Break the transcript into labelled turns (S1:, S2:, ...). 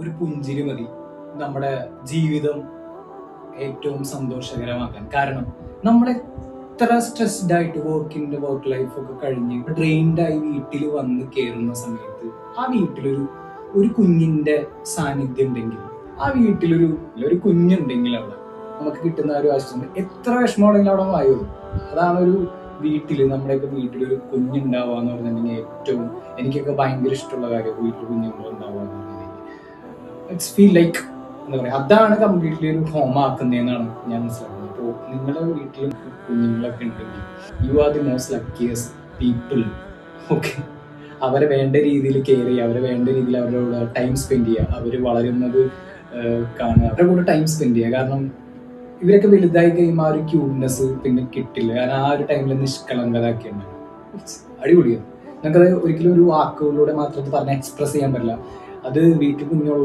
S1: ഒരു പുഞ്ചിരി മതി നമ്മുടെ ജീവിതം ഏറ്റവും സന്തോഷകരമാക്കാൻ. കാരണം നമ്മൾ എത്ര സ്ട്രെസ്ഡ് ആയിട്ട് വർക്ക് ലൈഫ് ഒക്കെ കഴിഞ്ഞ് ഡ്രെയിൻഡ് ആയി വീട്ടിൽ വന്ന് കയറുന്ന സമയത്ത് ആ വീട്ടിലൊരു ഒരു കുഞ്ഞിന്റെ സാന്നിധ്യം ഉണ്ടെങ്കിൽ, ആ വീട്ടിലൊരു കുഞ്ഞുണ്ടെങ്കിൽ അവിടെ നമുക്ക് കിട്ടുന്ന ഒരു ആശ്വാസം എത്ര വിഷമമാണെങ്കിലും അവിടെ വായു. അതാണ് ഒരു നമ്മുടെയൊക്കെ വീട്ടിലൊരു കുഞ്ഞുണ്ടാവുക എന്ന് പറഞ്ഞിട്ടുണ്ടെങ്കിൽ ഏറ്റവും എനിക്കൊക്കെ ഭയങ്കര ഇഷ്ടമുള്ള കാര്യം. വീട്ടിൽ കുഞ്ഞുങ്ങൾ ഉണ്ടാവുക എന്ന് പറഞ്ഞിട്ടുണ്ടെങ്കിൽ ഇറ്റ്സ് ഫീൽ ലൈക്ക് എന്താ പറയുക, അതാണ് കംപ്ലീറ്റ്ലി ഒരു ഹോം ആക്കുന്നതെന്നാണ് ഞാൻ മനസ്സിലാക്കുന്നത്. അപ്പോൾ നിങ്ങളുടെ വീട്ടിലും കുഞ്ഞുങ്ങളൊക്കെ ഉണ്ടെങ്കിൽ you are the most luckiest people. Okay, അവരെ വേണ്ട രീതിയിൽ കെയർ ചെയ്യുക, അവരെ വേണ്ട രീതിയിൽ അവരുടെ കൂടെ ടൈം സ്പെൻഡ് ചെയ്യുക, അവർ വളരുന്നത് കാണുക, അവരുടെ കൂടെ ടൈം സ്പെൻഡ് ചെയ്യുക. കാരണം ഇവരൊക്കെ വലുതായി കഴിയുമ്പോൾ ആ ഒരു ക്യൂട്ട്നെസ് പിന്നെ കിട്ടില്ല. കാരണം ആ ഒരു ടൈമിൽ നിഷ്കളങ്കത ഒക്കെ ഉണ്ട്. അടിപൊളിയാണ്. നമുക്കത് ഒരിക്കലും ഒരു വാക്കുകളിലൂടെ മാത്രം പറഞ്ഞ് എക്സ്പ്രസ് ചെയ്യാൻ പറ്റില്ല. അത് വീട്ടിൽ കുഞ്ഞുള്ള